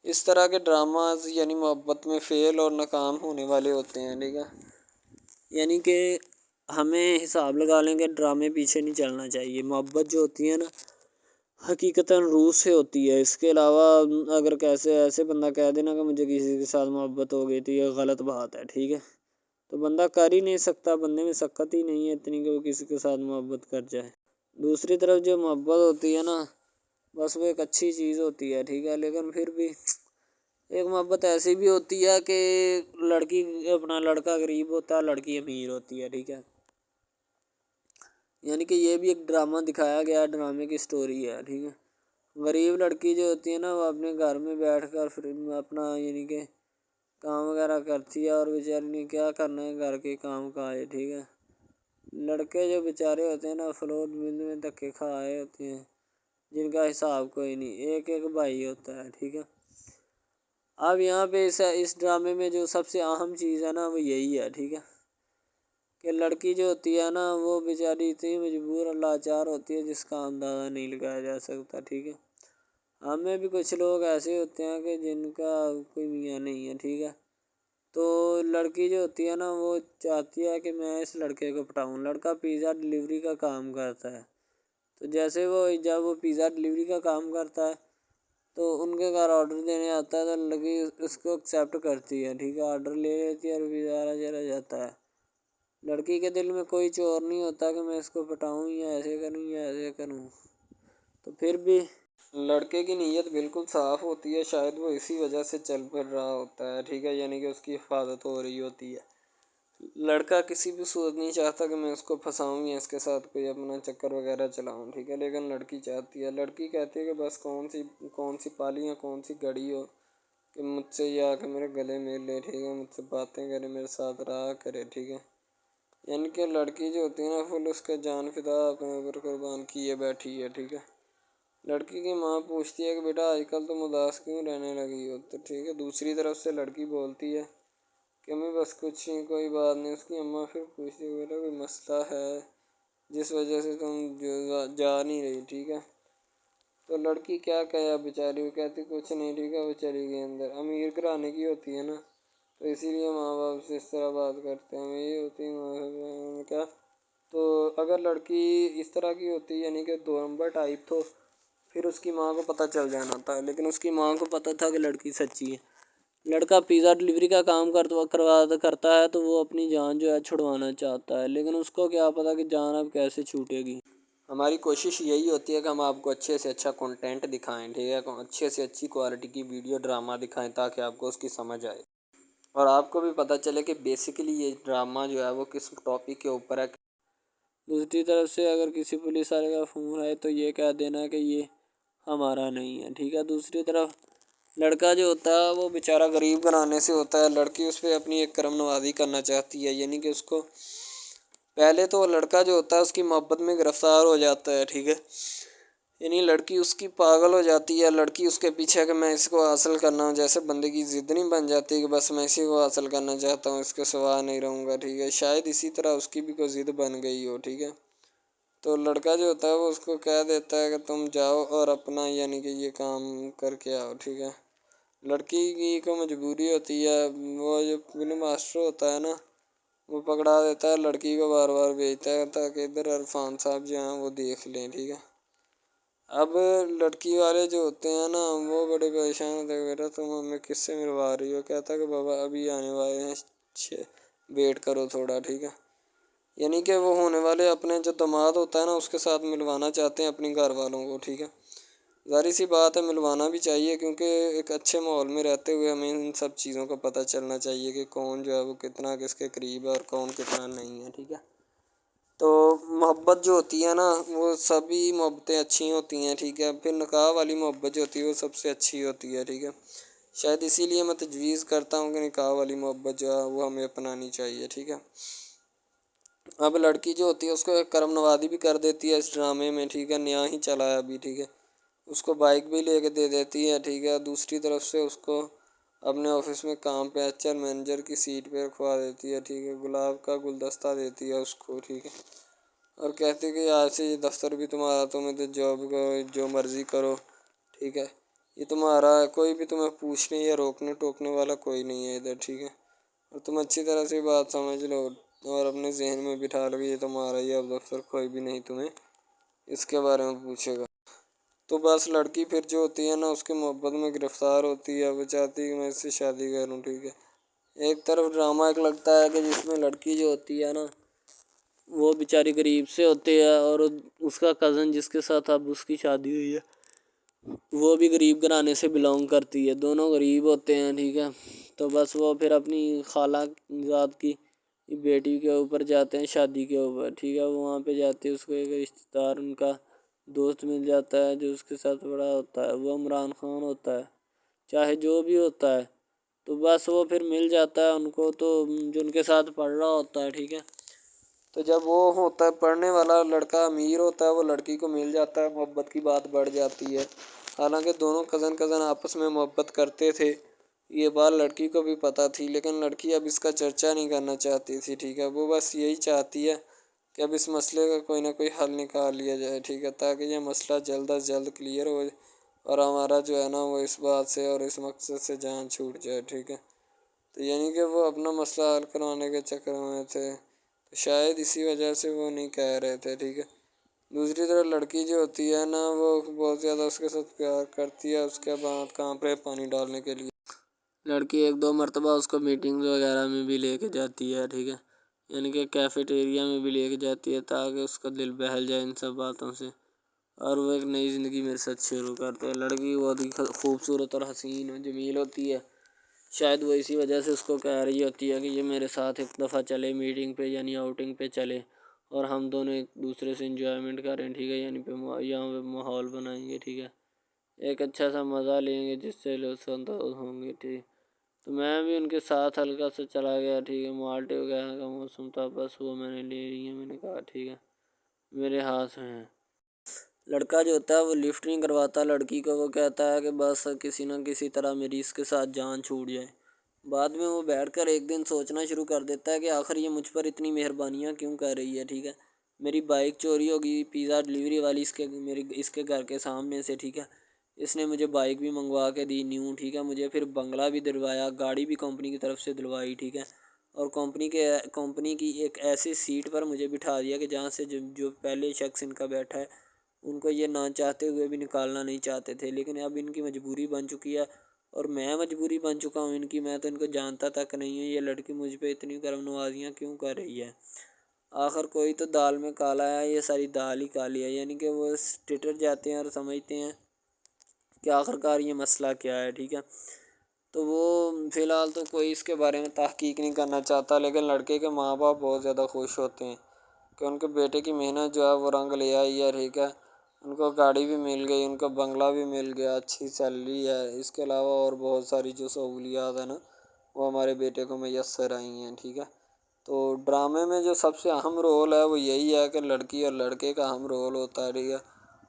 Speaker 2: اس طرح کے ڈراماز یعنی محبت میں فیل اور ناکام ہونے والے ہوتے ہیں، ٹھیک ہے۔ یعنی کہ ہمیں حساب لگا لیں کہ ڈرامے پیچھے نہیں چلنا چاہیے، محبت جو ہوتی ہے نا حقیقتاً روح سے ہوتی ہے، اس کے علاوہ اگر ایسے بندہ کہہ دینا کہ مجھے کسی کے ساتھ محبت ہو گئی تو یہ غلط بات ہے، ٹھیک ہے۔ تو بندہ کر ہی نہیں سکتا، بندے میں سکت ہی نہیں ہے اتنی کہ وہ کسی کے ساتھ محبت کر جائے۔ دوسری طرف جو محبت ہوتی ہے نا بس وہ ایک اچھی چیز ہوتی ہے، ٹھیک ہے، لیکن پھر بھی ایک محبت ایسی بھی ہوتی ہے کہ لڑکا غریب ہوتا ہے، لڑکی امیر ہوتی ہے، ٹھیک ہے۔ یعنی کہ یہ بھی ایک ڈرامہ دکھایا گیا، ڈرامے کی سٹوری ہے، ٹھیک ہے۔ غریب لڑکی جو ہوتی ہے نا وہ اپنے گھر میں بیٹھ کر پھر اپنا یعنی کہ کام وغیرہ کرتی ہے اور بیچاری نے کیا کرنا ہے گھر کے کام کاج، ٹھیک ہے۔ لڑکے جو بیچارے ہوتے ہیں نا فلوٹ مل میں دھکے کھائے ہوتے ہیں جن کا حساب کوئی نہیں، ایک بھائی ہوتا ہے، ٹھیک ہے۔ اب یہاں پہ اس ڈرامے میں جو سب سے اہم چیز ہے نا وہ یہی ہے، ٹھیک ہے، کہ لڑکی جو ہوتی ہے نا وہ بیچاری اتنی مجبور اور لاچار ہوتی ہے جس کا اندازہ نہیں لگایا جا سکتا، ٹھیک ہے۔ ہمیں بھی کچھ لوگ ایسے ہوتے ہیں کہ جن کا کوئی میاں نہیں ہے، ٹھیک ہے۔ تو لڑکی جو ہوتی ہے نا وہ چاہتی ہے کہ میں اس لڑکے کو پٹاؤں۔ لڑکا پیزا ڈلیوری کا کام کرتا ہے، تو جیسے جب وہ پیزا ڈلیوری کا کام کرتا ہے تو ان کے گھر آرڈر دینے آتا ہے تو لڑکی اس کو ایکسیپٹ کرتی ہے، ٹھیک ہے، آرڈر لے لیتی ہے اور پیزا چلا جاتا ہے۔ لڑکی کے دل میں کوئی چور نہیں ہوتا کہ میں اس کو پٹاؤں یا ایسے کروں یا ایسے کروں، تو پھر بھی لڑکے کی نیت بالکل صاف ہوتی ہے، شاید وہ اسی وجہ سے چل پھر رہا ہوتا ہے، ٹھیک ہے، یعنی کہ اس کی حفاظت ہو رہی ہوتی ہے۔ لڑکا کسی بھی صورت نہیں چاہتا کہ میں اس کو پھنساؤں یا اس کے ساتھ کوئی اپنا چکر وغیرہ چلاؤں، ٹھیک ہے، لیکن لڑکی چاہتی ہے، لڑکی کہتی ہے کہ بس کون سی پالی یا کون سی گڑی ہو کہ مجھ سے یہ آ کے میرے گلے مل لے، ٹھیک ہے، مجھ سے باتیں کرے، میرے ساتھ رہا کرے، ٹھیک ہے۔ یعنی کہ لڑکی جو ہوتی ہے نا فل اس کا جان فدا اپنے اوپر قربان کیے بیٹھی ہے، ٹھیک ہے۔ لڑکی کی ماں پوچھتی ہے کہ بیٹا آج کل تم اداس کیوں رہنے لگی ہو، تو ٹھیک ہے، دوسری طرف سے لڑکی بولتی ہے کہ میں بس کچھ نہیں، کوئی بات نہیں۔ اس کی اماں پھر پوچھتی ہے بیٹا کوئی مسئلہ ہے جس وجہ سے تم جا نہیں رہی، ٹھیک ہے۔ تو لڑکی کیا کہے بیچاری، وہ کہتی کچھ نہیں، ٹھیک ہے، وہ چلی گئی اندر۔ امیر گھرانے کی ہوتی ہے نا تو اسی لیے ماں باپ سے اس طرح بات کرتے ہیں، یہ ہوتی ہے کیا۔ تو اگر لڑکی اس طرح کی ہوتی یعنی کہ 2 نمبر ٹائپ تو پھر اس کی ماں کو پتہ چل جانا تھا، لیکن اس کی ماں کو پتہ تھا کہ لڑکی سچی ہے۔ لڑکا پیزا ڈلیوری کا کام کرتا ہے تو وہ اپنی جان جو ہے چھڑوانا چاہتا ہے، لیکن اس کو کیا پتہ کہ جان اب کیسے چھوٹے گی۔ ہماری کوشش یہی ہوتی ہے کہ ہم آپ کو اچھے سے اچھا کنٹینٹ دکھائیں، ٹھیک ہے، اچھے سے اچھی کوالٹی کی ویڈیو ڈرامہ دکھائیں تاکہ آپ کو اس کی سمجھ آئے اور آپ کو بھی پتہ چلے کہ بیسیکلی یہ ڈرامہ جو ہے وہ کس ٹاپک کے اوپر ہے۔ دوسری طرف سے اگر کسی پولیس والے کا فون آئے تو یہ کہہ دینا کہ یہ ہمارا نہیں ہے، ٹھیک ہے۔ دوسری طرف لڑکا جو ہوتا ہے وہ بیچارہ غریب گھرانے سے ہوتا ہے، لڑکی اس پہ اپنی ایک کرم نوازی کرنا چاہتی ہے، یعنی کہ اس کو پہلے تو لڑکا جو ہوتا ہے اس کی محبت میں گرفتار ہو جاتا ہے، ٹھیک ہے، یعنی لڑکی اس کی پاگل ہو جاتی ہے، لڑکی اس کے پیچھے کہ میں اس کو حاصل کرنا ہوں، جیسے بندے کی ضد نہیں بن جاتی کہ بس میں اسی کو حاصل کرنا چاہتا ہوں، اس کے سوا نہیں رہوں گا، ٹھیک ہے، شاید اسی طرح اس کی بھی کوئی ضد بن گئی ہو، ٹھیک ہے۔ تو لڑکا جو ہوتا ہے وہ اس کو کہہ دیتا ہے کہ تم جاؤ اور اپنا یعنی کہ یہ کام کر کے آؤ، ٹھیک ہے۔ لڑکی کی کو مجبوری ہوتی ہے، وہ جو فلم ماسٹر ہوتا ہے نا وہ پکڑا دیتا ہے لڑکی کو، بار بار بھیجتا ہے تاکہ ادھر عرفان صاحب جو ہیں وہ دیکھ لیں، ٹھیک ہے۔ اب لڑکی والے جو ہوتے ہیں نا وہ بڑے پریشان ہوتے ہیں، بیٹا تم ہمیں کس سے ملوا رہی ہو، کہتا ہے کہ بابا ابھی آنے والے ہیں، ویٹ کرو تھوڑا، ٹھیک ہے۔ یعنی کہ وہ ہونے والے اپنے جو داماد ہوتا ہے نا اس کے ساتھ ملوانا چاہتے ہیں اپنی گھر والوں کو، ٹھیک ہے۔ ظاہر سی بات ہے ملوانا بھی چاہیے کیونکہ ایک اچھے ماحول میں رہتے ہوئے ہمیں ان سب چیزوں کا پتہ چلنا چاہیے کہ کون جو ہے وہ کتنا کس کے قریب ہے اور کون کتنا نہیں ہے، ٹھیک ہے۔ تو محبت جو ہوتی ہے نا وہ سبھی محبتیں اچھی ہوتی ہیں، ٹھیک ہے، پھر نکاح والی محبت جو ہوتی ہے وہ سب سے اچھی ہوتی ہے، ٹھیک ہے۔ شاید اسی لیے میں تجویز کرتا ہوں کہ نکاح والی محبت جو ہے وہ ہمیں اپنانی چاہیے، ٹھیک ہے۔ اب لڑکی جو ہوتی ہے اس کو ایک کرم نوازی بھی کر دیتی ہے اس ڈرامے میں، ٹھیک ہے، نیا ہی چلا ہے ابھی، ٹھیک ہے۔ اس کو بائک بھی لے کے دے دیتی ہے، ٹھیک ہے، دوسری طرف سے اس کو اپنے آفس میں کام پہ HR مینیجر کی سیٹ پہ رکھوا دیتی ہے، ٹھیک ہے، گلاب کا گلدستہ دیتی ہے اس کو، ٹھیک ہے، اور کہتی ہے کہ آج سے یہ دفتر بھی تمہارا، تم ادھر جاب کرو جو مرضی کرو، ٹھیک ہے، یہ تمہارا ہے، کوئی بھی تمہیں پوچھنے یا روکنے ٹوکنے والا کوئی نہیں ہے ادھر، ٹھیک ہے، اور تم اچھی طرح سے بات سمجھ لو اور اپنے ذہن میں بٹھا لو کہ یہ تمہارا ہی اب دفتر، کوئی بھی نہیں تمہیں اس کے بارے میں پوچھے گا۔ تو بس لڑکی پھر جو ہوتی ہے نا اس کی محبت میں گرفتار ہوتی ہے، وہ چاہتی ہے کہ میں اس سے شادی کروں، ٹھیک ہے۔ ایک طرف ڈرامہ ایک لگتا ہے کہ جس میں لڑکی جو ہوتی ہے نا وہ بیچاری غریب سے ہوتی ہے اور اس کا کزن جس کے ساتھ اب اس کی شادی ہوئی ہے وہ بھی غریب گھرانے سے بلانگ کرتی ہے، دونوں غریب ہوتے ہیں، ٹھیک ہے۔ تو بس وہ پھر اپنی خالہ زاد کی بیٹی کے اوپر جاتے ہیں شادی کے اوپر، ٹھیک ہے، وہاں پہ جاتے ہیں، اس کو ایک رشتہ دار ان کا دوست مل جاتا ہے جو اس کے ساتھ بڑا ہوتا ہے، وہ عمران خان ہوتا ہے، چاہے جو بھی ہوتا ہے، تو بس وہ پھر مل جاتا ہے ان کو، تو جو ان کے ساتھ پڑھ رہا ہوتا ہے، ٹھیک ہے۔ تو جب وہ ہوتا ہے پڑھنے والا لڑکا امیر ہوتا ہے وہ لڑکی کو مل جاتا ہے، محبت کی بات بڑھ جاتی ہے، حالانکہ دونوں کزن آپس میں محبت کرتے تھے، یہ بات لڑکی کو بھی پتہ تھی، لیکن لڑکی اب اس کا چرچا نہیں کرنا چاہتی تھی، ٹھیک ہے. وہ بس یہی چاہتی ہے کہ اب اس مسئلے کا کوئی نہ کوئی حل نکال لیا جائے، ٹھیک ہے، تاکہ یہ مسئلہ جلد از جلد کلیئر ہو اور ہمارا جو ہے نا وہ اس بات سے اور اس مقصد سے جان چھوٹ جائے، ٹھیک ہے. تو یعنی کہ وہ اپنا مسئلہ حل کروانے کے چکر میں تھے، تو شاید اسی وجہ سے وہ نہیں کہہ رہے تھے، ٹھیک ہے. دوسری طرف لڑکی جو ہوتی ہے نا وہ بہت زیادہ اس کے ساتھ پیار کرتی ہے. اس کے بعد کہاں پہ پانی ڈالنے کے لیے لڑکی 1-2 مرتبہ اس کو میٹنگ وغیرہ میں بھی لے کے جاتی ہے، ٹھیک ہے، یعنی کہ کیفیٹیریا میں بھی لے کے جاتی ہے تاکہ اس کا دل بہل جائے ان سب باتوں سے، اور وہ ایک نئی زندگی میرے ساتھ شروع کرتے ہیں. لڑکی بہت ہی خوبصورت اور حسین و جمیل ہوتی ہے. شاید وہ اسی وجہ سے اس کو کہہ رہی ہوتی ہے کہ یہ میرے ساتھ ایک دفعہ چلے میٹنگ پہ، یعنی آؤٹنگ پہ چلے، اور ہم دونوں ایک دوسرے سے انجوائمنٹ کریں، ٹھیک ہے، یعنی یہاں پہ ماحول بنائیں گے، ٹھیک ہے، ایک اچھا سا مزہ لیں گے جس سے لطف اندوز ہوں گے، ٹھیک. تو میں بھی ان کے ساتھ ہلکا سا چلا گیا، ٹھیک ہے. مالٹے وغیرہ کا موسم تھا، بس وہ میں نے لے لی ہے. میں نے کہا ٹھیک ہے میرے ہاتھ میں ہے. لڑکا جو ہوتا ہے وہ لفٹ نہیں کرواتا لڑکی کو، وہ کہتا ہے کہ بس کسی نہ کسی طرح میری اس کے ساتھ جان چھوٹ جائے. بعد میں وہ بیٹھ کر ایک دن سوچنا شروع کر دیتا ہے کہ آخر یہ مجھ پر اتنی مہربانیاں کیوں کر رہی ہے، ٹھیک ہے. میری بائک چوری ہوگی، پیزا ڈلیوری والی اس کے گھر کے سامنے سے، ٹھیک ہے، اس نے مجھے بائک بھی منگوا کے دی نیو، ٹھیک ہے، مجھے پھر بنگلہ بھی دلوایا، گاڑی بھی کمپنی کی طرف سے دلوائی، ٹھیک ہے، اور کمپنی کی ایک ایسی سیٹ پر مجھے بٹھا دیا کہ جہاں سے جو پہلے شخص ان کا بیٹھا ہے ان کو یہ نہ چاہتے ہوئے بھی نکالنا نہیں چاہتے تھے، لیکن اب ان کی مجبوری بن چکی ہے اور میں مجبوری بن چکا ہوں ان کی. میں تو ان کو جانتا تک نہیں ہوں، یہ لڑکی مجھ پہ اتنی کرم نوازیاں کیوں کر رہی ہے. آخر کوئی تو دال میں کالا ہے، یہ ساری دال ہی کالی ہے، یعنی کہ وہ ٹٹر جاتے ہیں اور سمجھتے ہیں کہ آخر کار یہ مسئلہ کیا ہے، ٹھیک ہے. تو وہ فی الحال تو کوئی اس کے بارے میں تحقیق نہیں کرنا چاہتا، لیکن لڑکے کے ماں باپ بہت زیادہ خوش ہوتے ہیں کہ ان کے بیٹے کی محنت جو ہے وہ رنگ لے آئی ہے، ٹھیک ہے. ان کو گاڑی بھی مل گئی، ان کو بنگلہ بھی مل گیا، اچھی سیلری ہے، اس کے علاوہ اور بہت ساری جو سہولیات ہیں نا وہ ہمارے بیٹے کو میسر آئی ہیں، ٹھیک ہے. تو ڈرامے میں جو سب سے اہم رول ہے وہ یہی ہے کہ لڑکی اور لڑکے کا اہم رول ہوتا ہے، ٹھیک ہے.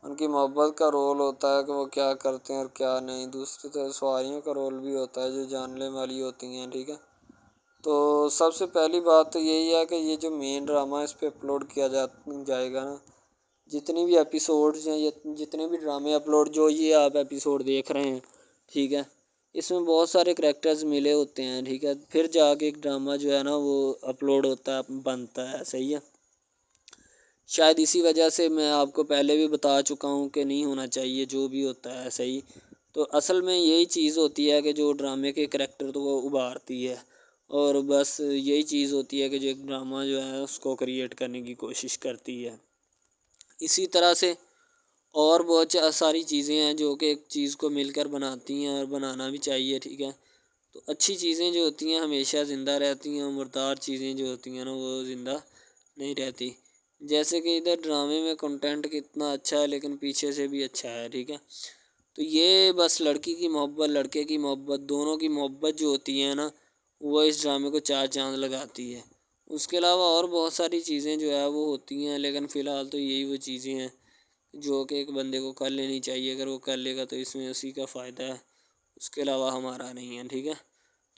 Speaker 2: ان کی محبت کا رول ہوتا ہے کہ وہ کیا کرتے ہیں اور کیا نہیں. دوسری طرف سواریوں کا رول بھی ہوتا ہے جو جاننے والی ہوتی ہیں، ٹھیک ہے. تو سب سے پہلی بات تو یہی ہے کہ یہ جو مین ڈرامہ اس پہ اپلوڈ کیا جائے گا نا، جتنی بھی ایپیسوڈز ہیں، جتنے بھی ڈرامے اپلوڈ جو یہ آپ ایپیسوڈ دیکھ رہے ہیں، ٹھیک ہے، اس میں بہت سارے کریکٹرز ملے ہوتے ہیں، ٹھیک ہے. پھر جا کے ایک ڈرامہ جو ہے نا وہ اپلوڈ ہوتا ہے، بنتا ہے، صحیح ہے. شاید اسی وجہ سے میں آپ کو پہلے بھی بتا چکا ہوں کہ نہیں ہونا چاہیے جو بھی ہوتا ہے، صحیح. تو اصل میں یہی چیز ہوتی ہے کہ جو ڈرامے کے کریکٹر تو وہ ابھارتی ہے، اور بس یہی چیز ہوتی ہے کہ جو ایک ڈرامہ جو ہے اس کو کریٹ کرنے کی کوشش کرتی ہے. اسی طرح سے اور بہت ساری چیزیں ہیں جو کہ ایک چیز کو مل کر بناتی ہیں اور بنانا بھی چاہیے، ٹھیک ہے. تو اچھی چیزیں جو ہوتی ہیں ہمیشہ زندہ رہتی ہیں، مردار چیزیں جو ہوتی ہیں نا وہ زندہ نہیں رہتی. جیسے کہ ادھر ڈرامے میں کنٹینٹ کتنا اچھا ہے لیکن پیچھے سے بھی اچھا ہے، ٹھیک ہے. تو یہ بس لڑکی کی محبت، لڑکے کی محبت، دونوں کی محبت جو ہوتی ہے نا وہ اس ڈرامے کو 4 چاند لگاتی ہے. اس کے علاوہ اور بہت ساری چیزیں جو ہے وہ ہوتی ہیں، لیکن فی الحال تو یہی وہ چیزیں ہیں جو کہ ایک بندے کو کر لینی چاہیے. اگر وہ کر لے گا تو اس میں اسی کا فائدہ ہے، اس کے علاوہ ہمارا نہیں ہے، ٹھیک ہے.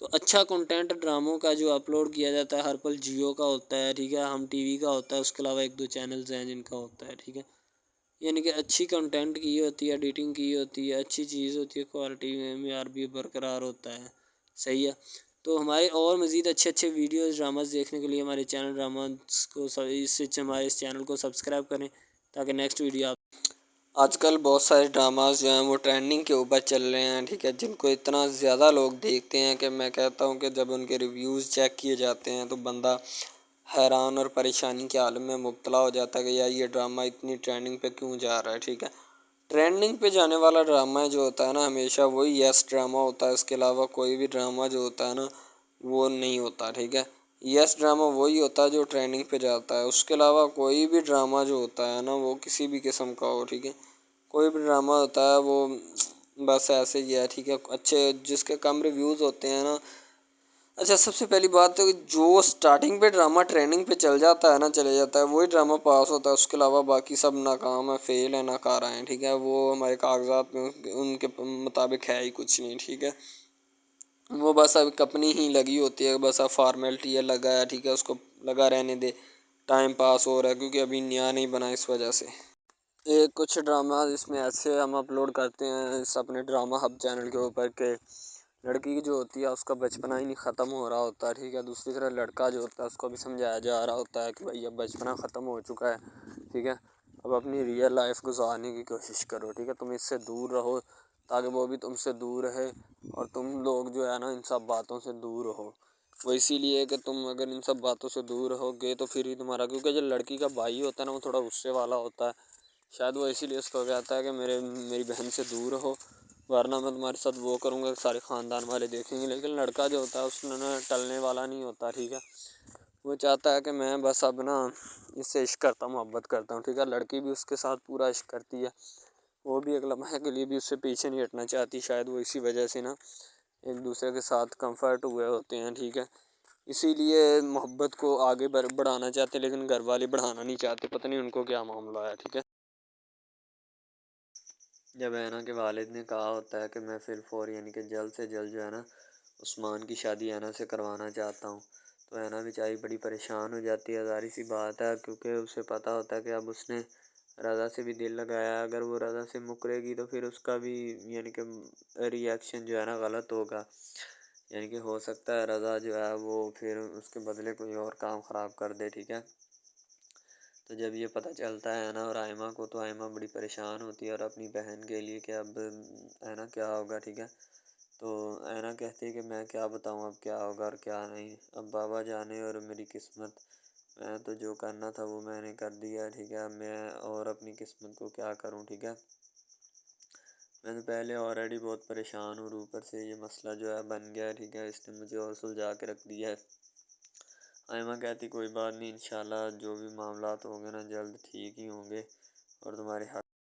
Speaker 2: تو اچھا کنٹینٹ ڈراموں کا جو اپلوڈ کیا جاتا ہے ہر پل جیو کا ہوتا ہے، ٹھیک ہے، ہم ٹی وی کا ہوتا ہے، اس کے علاوہ 1-2 چینلز ہیں جن کا ہوتا ہے، ٹھیک ہے. یعنی کہ اچھی کنٹینٹ کی ہوتی ہے، ایڈیٹنگ کی ہوتی ہے، اچھی چیز ہوتی ہے، کوالٹی میں معیار بھی برقرار ہوتا ہے، صحیح ہے. تو ہمارے اور مزید اچھے ویڈیوز ڈراماز دیکھنے کے لیے ہمارے چینل ڈراماز کو ہمارے اس چینل کو سبسکرائب کریں تاکہ نیکسٹ ویڈیو آج کل بہت سارے ڈراماز جو ہیں وہ ٹرینڈنگ کے اوپر چل رہے ہیں، ٹھیک ہے، جن کو اتنا زیادہ لوگ دیکھتے ہیں کہ میں کہتا ہوں کہ جب ان کے ریویوز چیک کیے جاتے ہیں تو بندہ حیران اور پریشانی کے عالم میں مبتلا ہو جاتا ہے کہ یار یہ ڈرامہ اتنی ٹرینڈنگ پہ کیوں جا رہا ہے، ٹھیک ہے. ٹرینڈنگ پہ جانے والا ڈرامہ جو ہوتا ہے نا ہمیشہ وہی یس ڈرامہ ہوتا ہے، اس کے علاوہ کوئی بھی ڈرامہ جو ہوتا ہے نا وہ نہیں ہوتا، ٹھیک ہے. یس ڈرامہ وہی ہوتا ہے جو ٹرینڈنگ پہ جاتا ہے، اس کے علاوہ کوئی بھی ڈرامہ جو ہوتا ہے نا وہ کسی بھی قسم کا ہو، ٹھیک ہے، کوئی بھی ڈرامہ ہوتا ہے وہ بس ایسے ہی ہے، ٹھیک ہے. اچھے جس کے کم ریویوز ہوتے ہیں نا، اچھا سب سے پہلی بات تو جو سٹارٹنگ پہ ڈرامہ ٹریننگ پہ چل جاتا ہے نا چلے جاتا ہے وہی ڈرامہ پاس ہوتا ہے، اس کے علاوہ باقی سب ناکام ہے، فیل ہے، ناکارہ ہیں، ٹھیک ہے. وہ ہمارے کاغذات میں ان کے مطابق ہے ہی کچھ نہیں، ٹھیک ہے. وہ بس اب اپنی ہی لگی ہوتی ہے، بس اب فارمیلٹی ہے، لگا ہے، ٹھیک ہے، اس کو لگا رہنے دے، ٹائم پاس ہو رہا ہے کیونکہ ابھی نیا نہیں بنا اس وجہ سے۔ ایک کچھ ڈرامہ اس میں ایسے ہم اپلوڈ کرتے ہیں اس اپنے ڈرامہ ہب چینل کے اوپر کہ لڑکی کی جو ہوتی ہے اس کا بچپنا ہی نہیں ختم ہو رہا ہوتا ہے، ٹھیک ہے، دوسری طرح لڑکا جو ہوتا ہے اس کو بھی سمجھایا جا رہا ہوتا ہے کہ بھائی اب بچپنا ختم ہو چکا ہے، ٹھیک ہے، اب اپنی ریئل لائف گزارنے کی کوشش کرو، ٹھیک ہے، تم اس سے دور رہو تاکہ وہ بھی تم سے دور رہے اور تم لوگ جو ہے نا ان سب باتوں سے دور رہو۔ وہ اسی لیے کہ تم اگر ان سب باتوں سے دور رہو گے تو پھر ہی تمہارا، کیونکہ جو لڑکی کا بھائی ہوتا ہے نا وہ تھوڑا غصے والا ہوتا ہے، شاید وہ اسی لیے اس کو کہتا ہے کہ میری بہن سے دور رہو ورنہ میں تمہارے ساتھ وہ کروں گا، سارے خاندان والے دیکھیں گے۔ لیکن لڑکا جو ہوتا ہے اس میں نا ٹلنے والا نہیں ہوتا، ٹھیک ہے، وہ چاہتا ہے کہ میں بس اب نا اس سے عشق کرتا ہوں، محبت کرتا ہوں، ٹھیک ہے، لڑکی بھی اس کے ساتھ پورا عشق کرتی ہے، وہ بھی ایک لمحے کے لیے بھی اس سے پیچھے نہیں ہٹنا چاہتی، شاید وہ اسی وجہ سے نا ایک دوسرے کے ساتھ کمفرٹ ہوئے ہوتے ہیں، ٹھیک ہے، اسی لیے محبت کو آگے بڑھانا چاہتے لیکن گھر والے بڑھانا نہیں چاہتے، پتہ نہیں ان کو کیا معاملہ ہے، ٹھیک ہے۔
Speaker 1: جب اینا کے والد نے کہا ہوتا ہے کہ میں فی الفور یعنی کہ جلد سے جلد جو ہے نا عثمان کی شادی اینا سے کروانا چاہتا ہوں، تو اینا بیچاری بڑی پریشان ہو جاتی ہے، ظاہر سی بات ہے، کیونکہ اسے پتہ ہوتا ہے کہ اب اس نے رضا سے بھی دل لگایا ہے، اگر وہ رضا سے مکرے گی تو پھر اس کا بھی یعنی کہ ری ایکشن جو ہے نا غلط ہوگا، یعنی کہ ہو سکتا ہے رضا جو ہے وہ پھر اس کے بدلے کوئی اور کام خراب کر دے، ٹھیک ہے۔ تو جب یہ پتہ چلتا ہے نا اور آئمہ کو، تو آئمہ بڑی پریشان ہوتی ہے اور اپنی بہن کے لیے کہ اب اینا کیا ہوگا، ٹھیک ہے، تو اینا کہتی ہے کہ میں کیا بتاؤں اب کیا ہوگا اور کیا نہیں، اب بابا جانے اور میری قسمت، میں تو جو کرنا تھا وہ میں نے کر دیا، ٹھیک ہے، اب میں اور اپنی قسمت کو کیا کروں، ٹھیک ہے، میں تو پہلے آلریڈی بہت پریشان ہوں، اوپر سے یہ مسئلہ جو ہے بن گیا ہے، ٹھیک ہے، اس نے مجھے اور سلجھا کے رکھ دیا ہے۔ آئمہ کہتی کوئی بات نہیں، انشاءاللہ جو بھی معاملات ہوں گے نا جلد ٹھیک ہی ہوں گے اور تمہارے حق